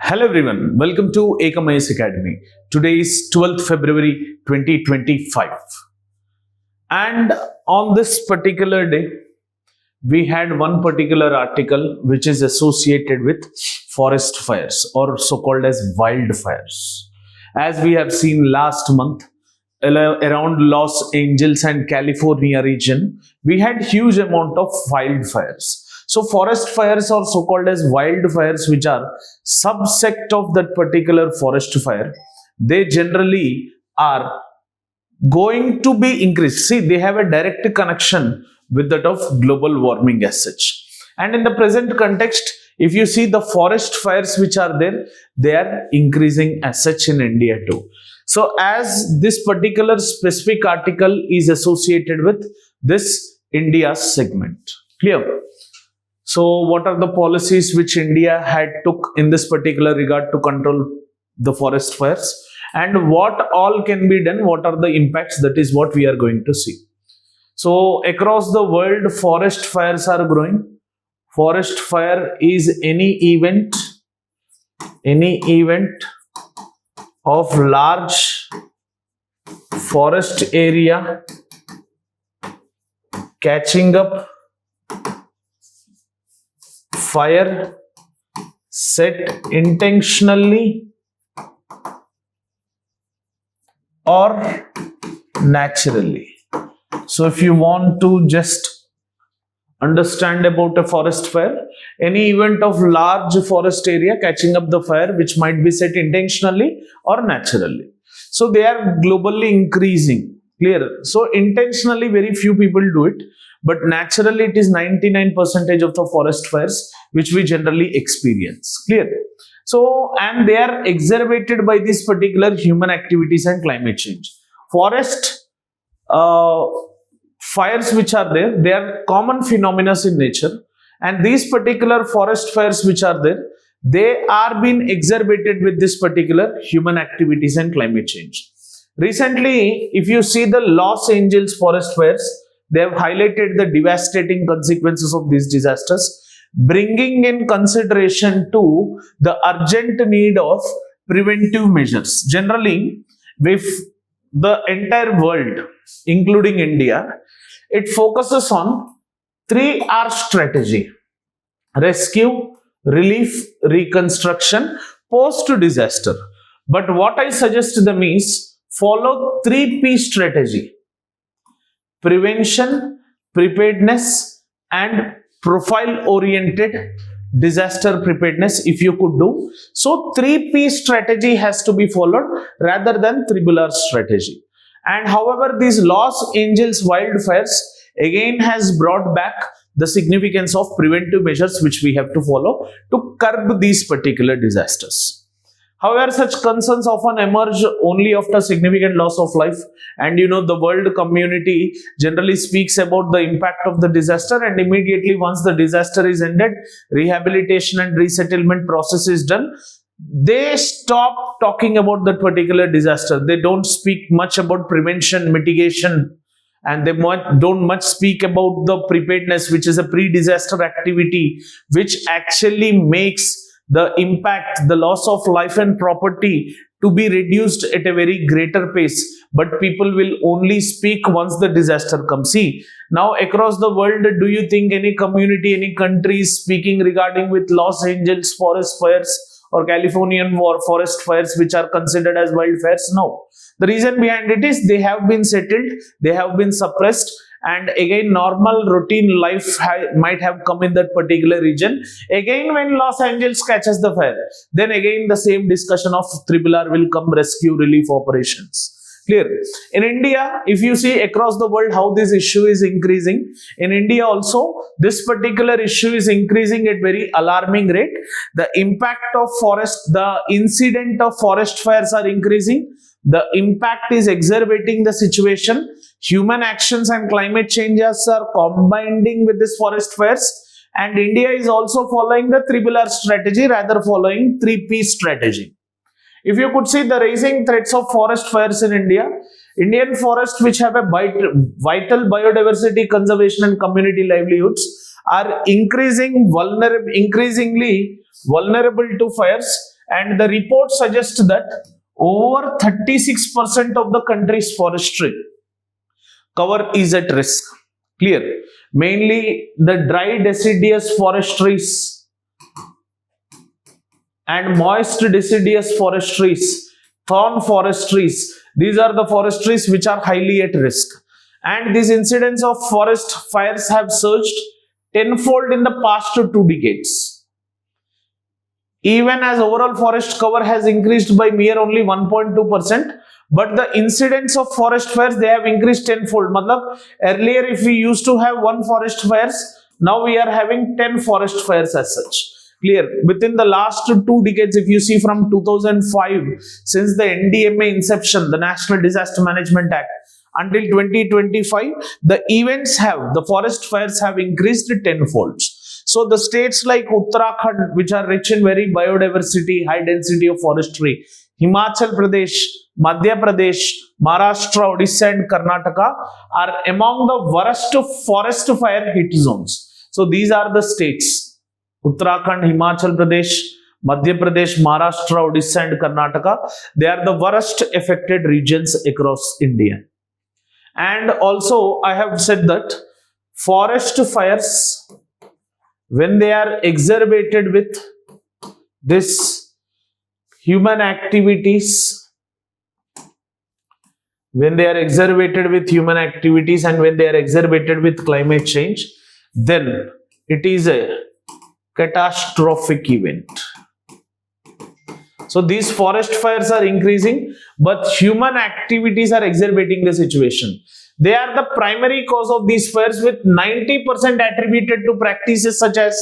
Hello everyone, welcome to Ekam Academy. Today is 12th February 2025 and on this particular day we had one particular article which is associated with forest fires or so called as wildfires. As we have seen last month around Los Angeles and California region, we had huge amount of wildfires. So forest fires are so called as wildfires, which are subsect of that particular forest fire. They generally are going to be increased. See, they have a direct connection with that of global warming as such. And in the present context, if you see the forest fires which are there, they are increasing as such in India too. So as this particular specific article is associated with this India segment. Clear? So what are the policies which India had took in this particular regard to control the forest fires, and what all can be done, what are the impacts? That is what we are going to see. So across the world, forest fires are growing. Forest fire is any event of large forest area catching up fire set intentionally or naturally. So if you want to just understand about a forest fire, any event of large forest area catching up the fire which might be set intentionally or naturally. So they are globally increasing. Clear? So intentionally very few people do it, but naturally it is 99% of the forest fires which we generally experience. Clear? So, and they are exacerbated by these particular human activities and climate change. Forest fires which are there, they are common phenomena in nature, and these particular forest fires which are there, they are being exacerbated with this particular human activities and climate change. Recently, if you see the Los Angeles forest fires, they have highlighted the devastating consequences of these disasters, bringing in consideration to the urgent need of preventive measures. Generally, if the entire world, including India, it focuses on 3R strategy: rescue, relief, reconstruction, post-disaster. But what I suggest them is follow 3P strategy: prevention, preparedness, and profile-oriented disaster preparedness if you could do. So 3P strategy has to be followed rather than 3R strategy. And however, these Los Angeles wildfires again has brought back the significance of preventive measures which we have to follow to curb these particular disasters. However, such concerns often emerge only after significant loss of life, and the world community generally speaks about the impact of the disaster, and immediately once the disaster is ended, rehabilitation and resettlement process is done, they stop talking about that particular disaster. They don't speak much about prevention, mitigation, and they don't much speak about the preparedness, which is a pre-disaster activity which actually makes the impact, the loss of life and property to be reduced at a very greater pace. But people will only speak once the disaster comes. See, now across the world, do you think any community, any country is speaking regarding with Los Angeles forest fires or Californian forest fires which are considered as wildfires? No. The reason behind it is they have been settled, they have been suppressed, and again normal routine life might have come in that particular region. Again when Los Angeles catches the fire, then again the same discussion of RRR will come: rescue, relief operations. Clear? In India, if you see across the world how this issue is increasing, in India also this particular issue is increasing at very alarming rate. The impact of forest, the incident of forest fires are increasing. The impact is exacerbating the situation. Human actions and climate changes are combining with this forest fires, and India is also following the 3R strategy rather following 3P strategy. If you could see the rising threats of forest fires in India, Indian forests which have a vital biodiversity conservation and community livelihoods are increasingly vulnerable to fires, and the report suggests that over 36% of the country's forestry cover is at risk. Clear? Mainly the dry deciduous forestries and moist deciduous forestries, thorn forestries, these are the forestries which are highly at risk. And these incidents of forest fires have surged tenfold in the past 2 decades. Even as overall forest cover has increased by mere only 1.2%, but the incidents of forest fires, they have increased tenfold. Matlab, earlier if we used to have 1 forest fires, now we are having 10 forest fires as such. Clear? Within the last 2 decades, if you see from 2005, since the NDMA inception, the National Disaster Management Act, until 2025, the forest fires have increased tenfold. So the states like Uttarakhand, which are rich in very biodiversity, high density of forestry, Himachal Pradesh, Madhya Pradesh, Maharashtra, Odisha and Karnataka are among the worst forest fire hit zones. So these are the states: Uttarakhand, Himachal Pradesh, Madhya Pradesh, Maharashtra, Odisha and Karnataka. They are the worst affected regions across India. And also I have said that forest fires, when they are exacerbated with this human activities, and when they are exacerbated with climate change, then it is a catastrophic event. So these forest fires are increasing, but human activities are exacerbating the situation. They are the primary cause of these fires, with 90% attributed to practices such as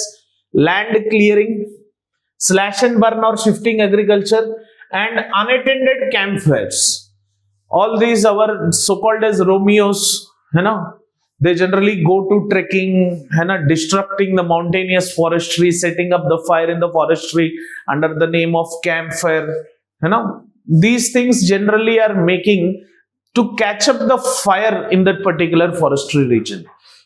land clearing, slash and burn or shifting agriculture, and unattended campfires. All these are so-called as Romeos, they generally go to trekking, destructing the mountainous forestry, setting up the fire in the forestry under the name of campfire. These things generally are making to catch up the fire in that particular forestry region.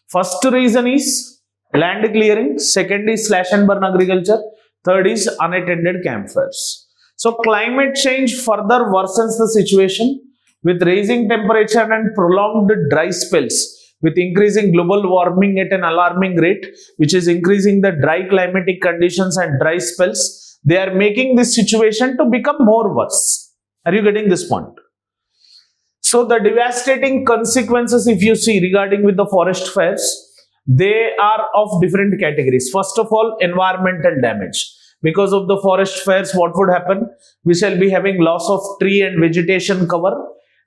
First reason is land clearing, second is slash and burn agriculture, third is unattended campfires. So climate change further worsens the situation with rising temperature and prolonged dry spells, with increasing global warming at an alarming rate, which is increasing the dry climatic conditions and dry spells. They are making this situation to become more worse. Are you getting this point? So the devastating consequences, if you see regarding with the forest fires, they are of different categories. First of all, environmental damage. Because of the forest fires, what would happen? We shall be having loss of tree and vegetation cover,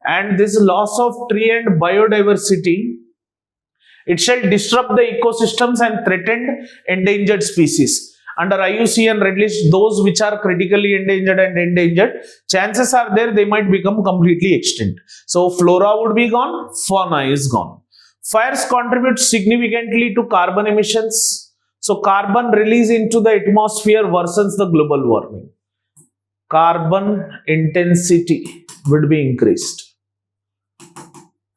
and this loss of tree and biodiversity, it shall disrupt the ecosystems and threaten endangered species. Under IUCN Red List, those which are critically endangered, chances are there they might become completely extinct. So flora would be gone, fauna is gone. Fires contribute significantly to carbon emissions. So carbon release into the atmosphere worsens the global warming. Carbon intensity would be increased.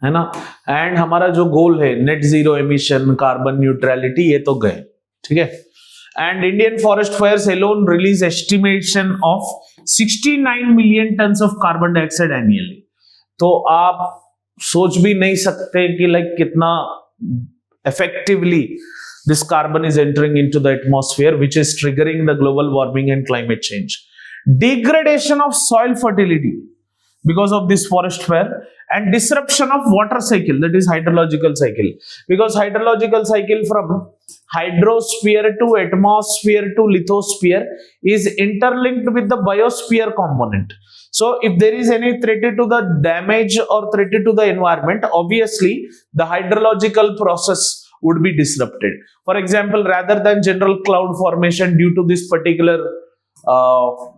है ना? And हमारा जो गोल है net zero emission, carbon neutrality, ये तो गए, ठीक है. And Indian forest fires alone release estimation of 69 million tons of carbon dioxide annually. तो आप सोच भी नहीं सकते कि लाइक कितना effectively this carbon is entering into the atmosphere, which is triggering the global warming and climate change. Degradation of soil fertility because of this forest fire, and disruption of water cycle, that is hydrological cycle, because hydrological cycle from hydrosphere to atmosphere to lithosphere is interlinked with the biosphere component. So if there is any threat to the damage or threat to the environment, obviously the hydrological process would be disrupted. For example, rather than general cloud formation due to this particular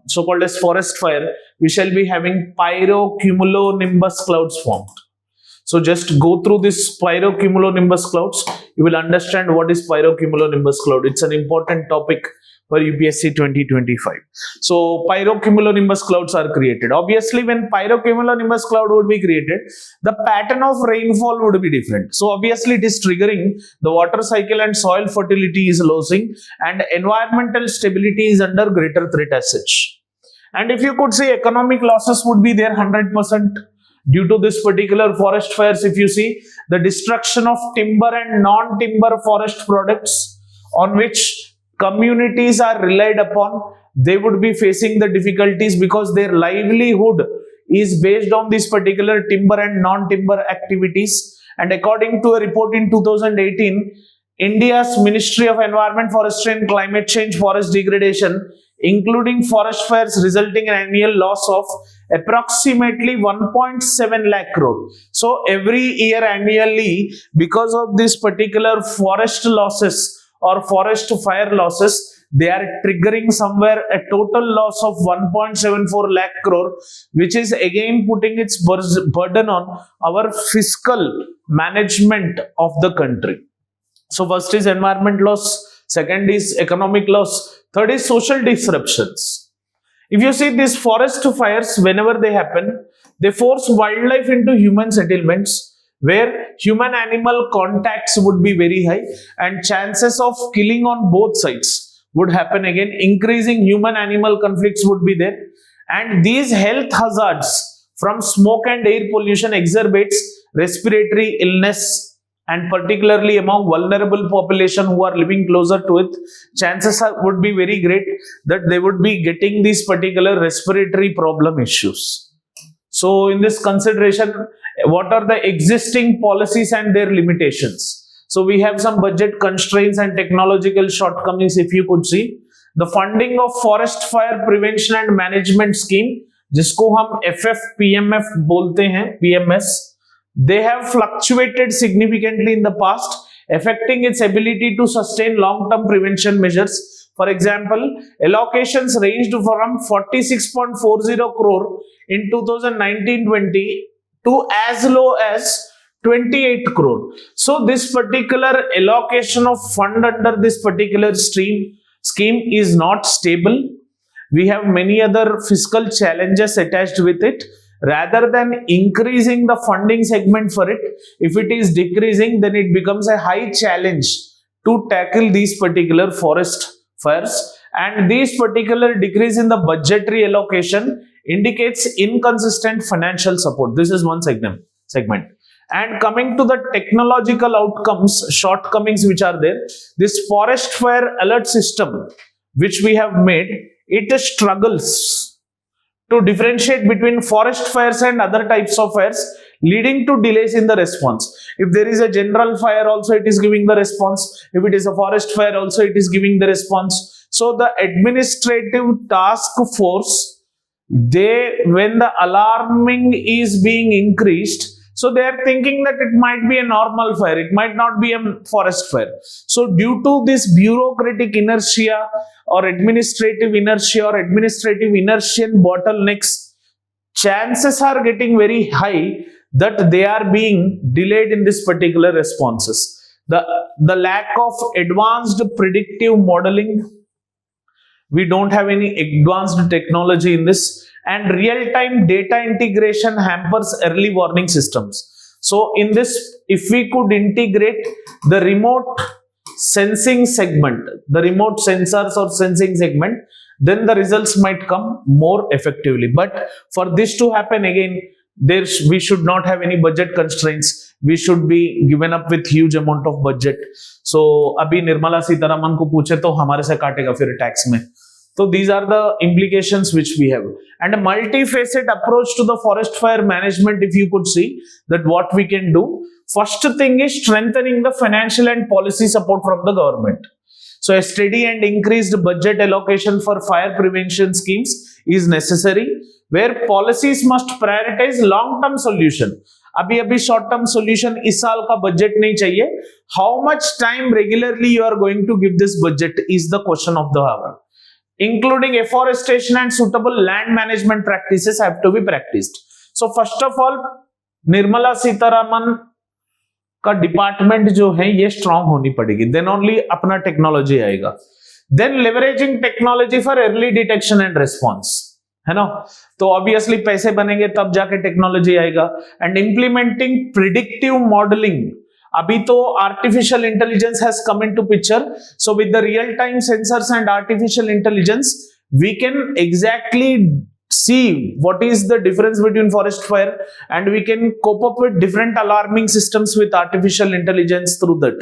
so-called as forest fire, we shall be having pyrocumulonimbus clouds formed. So just go through this pyrocumulonimbus clouds. You will understand what is pyrocumulonimbus cloud. It's an important topic for UPSC 2025. So pyrocumulonimbus clouds are created. Obviously, when pyrocumulonimbus cloud would be created, the pattern of rainfall would be different. So obviously, it is triggering the water cycle and soil fertility is losing, and environmental stability is under greater threat as such. And if you could see, economic losses would be there 100% due to this particular forest fires. If you see the destruction of timber and non-timber forest products on which communities are relied upon, they would be facing the difficulties because their livelihood is based on this particular timber and non-timber activities. And according to a report in 2018, India's Ministry of Environment, Forestry and Climate Change, forest degradation, including forest fires, resulting in annual loss of approximately 1.7 lakh crore. So every year annually, because of this particular forest losses or forest fire losses, they are triggering somewhere a total loss of 1.74 lakh crore, which is again putting its burden on our fiscal management of the country. So first is environment loss, second is economic loss, third is social disruptions. If you see these forest fires, whenever they happen, they force wildlife into human settlements where human-animal contacts would be very high and chances of killing on both sides would happen again. Increasing human-animal conflicts would be there. And these health hazards from smoke and air pollution exacerbates respiratory illness, and particularly among vulnerable population who are living closer to it, chances would be very great that they would be getting these particular respiratory problem issues. So in this consideration, what are the existing policies and their limitations? So we have some budget constraints and technological shortcomings. If you could see, the funding of forest fire prevention and management scheme, जिसको हम FFPMF बोलते हैं, PMS, they have fluctuated significantly in the past, affecting its ability to sustain long-term prevention measures. For example, allocations ranged from 46.40 crore in 2019-20 to as low as 28 crore. So this particular allocation of fund under this particular scheme is not stable. We have many other fiscal challenges attached with it. Rather than increasing the funding segment for it, if it is decreasing, then it becomes a high challenge to tackle these particular forest fires. And this particular decrease in the budgetary allocation indicates inconsistent financial support. This is one segment. And coming to the technological outcomes, shortcomings which are there, this forest fire alert system which we have made, it struggles to differentiate between forest fires and other types of fires, leading to delays in the response. If there is a general fire also, it is giving the response. If it is a forest fire also, it is giving the response. So the administrative task force, when the alarming is being increased, so they are thinking that it might be a normal fire, it might not be a forest fire. So due to this bureaucratic inertia or administrative inertia or administrative inertian bottlenecks, chances are getting very high that they are being delayed in this particular responses. The lack of advanced predictive modeling, we don't have any advanced technology in this, and real-time data integration hampers early warning systems. So in this, if we could integrate the remote sensing segment, the remote sensors or sensing segment, then the results might come more effectively. But for this to happen again, we should not have any budget constraints. We should be given up with huge amount of budget. So अभी निर्मला सीतारमन को पूछे तो हमारे से काटेगा फिर tax में. So these are the implications which we have. And a multifaceted approach to the forest fire management, if you could see that what we can do. First thing is strengthening the financial and policy support from the government. So a steady and increased budget allocation for fire prevention schemes is necessary, where policies must prioritize long-term solution. अभी short term solution इस साल का budget नहीं चाहिए. How much time regularly you are going to give this budget is the question of the hour. Including afforestation and suitable land management practices have to be practiced. So first of all, Nirmala Sitharaman का department जो है ये strong होनी पड़ेगी, then only अपना technology आएगा. Then leveraging technology for early detection and response, है ना. तो ऑब्वियसली पैसे बनेंगे तब जाके टेक्नोलॉजी आएगा. एंड इंप्लीमेंटिंग प्रिडिक्टिव मॉडलिंग, अभी तो artificial intelligence has come into picture. So with the real time sensors and artificial intelligence, we can exactly see what is the difference between forest fire, and we can cope up with different alarming systems with artificial intelligence through that.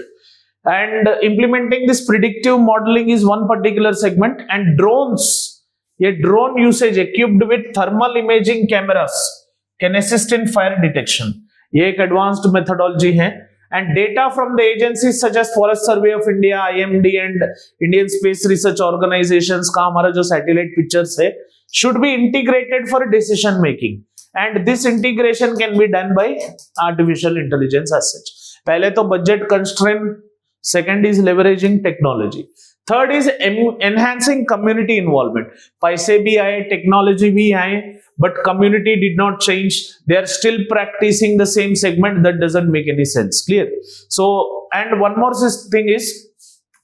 And implementing this predictive modeling is one particular segment. And drones, a drone usage equipped with thermal imaging cameras can assist in fire detection. ये एक advanced methodology है. And data from the agencies such as Forest Survey of India, IMD and Indian Space Research Organizations का हमारा जो satellite pictures है should be integrated for decision making. And this integration can be done by artificial intelligence as such. पहले तो budget constraint, second is leveraging technology. Third is enhancing community involvement. पैसे भी आए, technology भी आए, but community did not change. They are still practicing the same segment. That doesn't make any sense. Clear? So, and one more thing is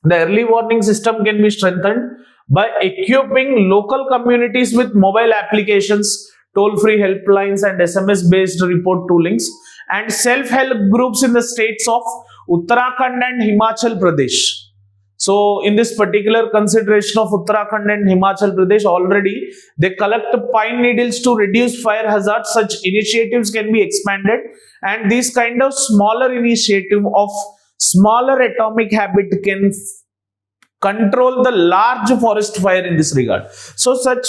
the early warning system can be strengthened by equipping local communities with mobile applications, toll-free helplines and SMS-based report toolings, and self-help groups in the states of Uttarakhand and Himachal Pradesh. So in this particular consideration of Uttarakhand and Himachal Pradesh, already they collect pine needles to reduce fire hazards. Such initiatives can be expanded, and these kind of smaller initiative of smaller atomic habit can control the large forest fire in this regard. So such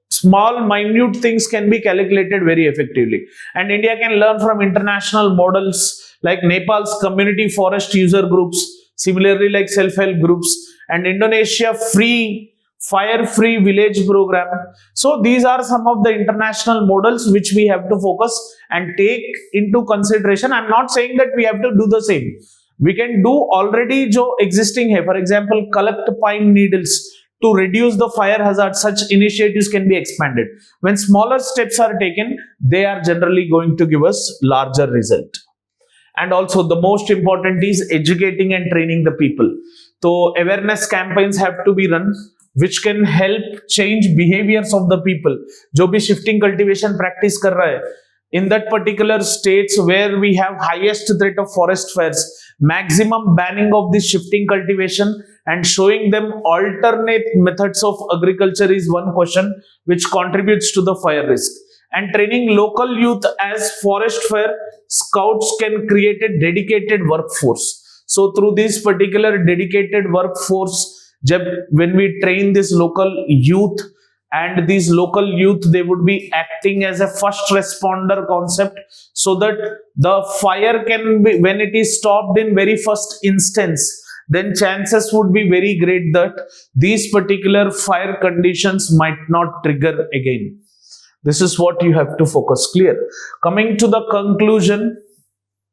small minute things can be calculated very effectively, and India can learn from international models like Nepal's community forest user groups, similarly like self-help groups, and Indonesia fire-free village program. So these are some of the international models which we have to focus and take into consideration. I'm not saying that we have to do the same. We can do already jo existing hai. For example, collect pine needles to reduce the fire hazard. Such initiatives can be expanded. When smaller steps are taken, they are generally going to give us larger result. And also the most important is educating and training the people. So awareness campaigns have to be run which can help change behaviors of the people. जो भी shifting cultivation practice कर रहा है, in that particular states where we have highest threat of forest fires, maximum banning of this shifting cultivation and showing them alternate methods of agriculture is one question which contributes to the fire risk. And training local youth as forest fire scouts can create a dedicated workforce. So through this particular dedicated workforce, when we train this local youth, and these local youth, they would be acting as a first responder concept, so that the fire can be, when it is stopped in very first instance, then chances would be very great that these particular fire conditions might not trigger again. This is what you have to focus. Clear? Coming to the conclusion,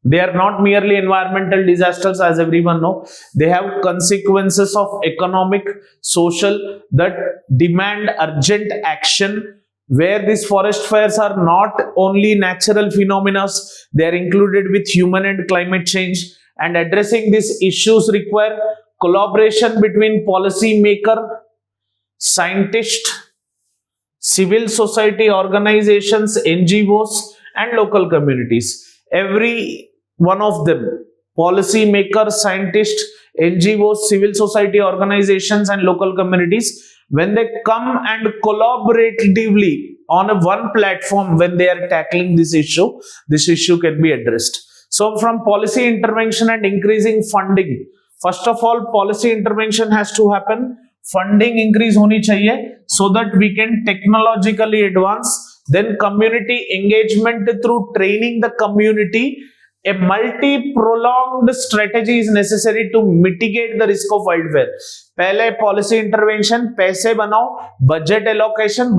they are not merely environmental disasters, as everyone knows. They have consequences of economic, social, that demand urgent action, where these forest fires are not only natural phenomena, they are included with human and climate change. And addressing these issues require collaboration between policy maker, scientists, civil society organizations, NGOs, and local communities. Every one of them, policy makers, scientists, NGOs, civil society organizations, and local communities, when they come and collaboratively on one platform, when they are tackling this issue can be addressed. So from policy intervention and increasing funding, first of all, policy intervention has to happen. Funding increase honi chahiye so that we can technologically advance. Then community engagement through training the community. A multi-pronged strategy is necessary to mitigate the risk of wildfire. पहले policy intervention, पैसे बनाओ, budget allocation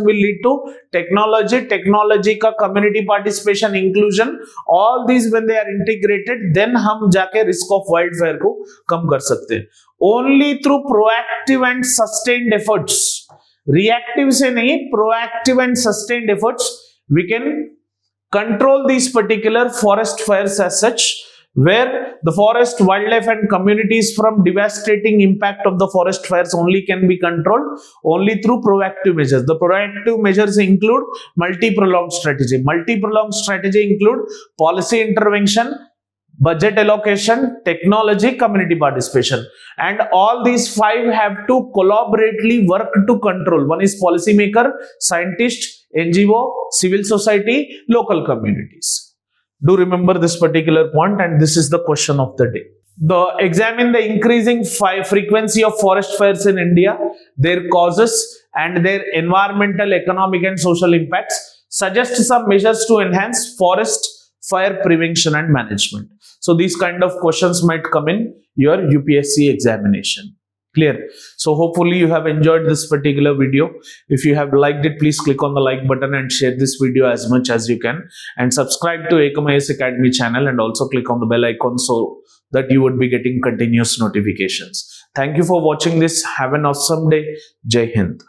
will lead to technology का community participation, inclusion. All these when they are integrated, then हम जाके risk of wildfire को कम कर सकते हैं. Only through proactive and sustained efforts, reactive से नहीं, proactive and sustained efforts, we can control these particular forest fires as such, where the forest, wildlife and communities from devastating impact of the forest fires only can be controlled only through proactive measures. The proactive measures include multi-pronged strategy. Multi-pronged strategy include policy intervention, budget allocation, technology, community participation. And all these 5 have to collaboratively work to control. One is policymaker, scientist, NGO, civil society, local communities. Do remember this particular point, and this is the question of the day. Examine the increasing frequency of forest fires in India, their causes and their environmental, economic and social impacts. Suggest some measures to enhance forest fire prevention and management. So these kind of questions might come in your UPSC examination. Clear? So hopefully you have enjoyed this particular video. If you have liked it, please click on the like button and share this video as much as you can. And subscribe to Ekam IAS Academy channel and also click on the bell icon so that you would be getting continuous notifications. Thank you for watching this. Have an awesome day. Jai Hind.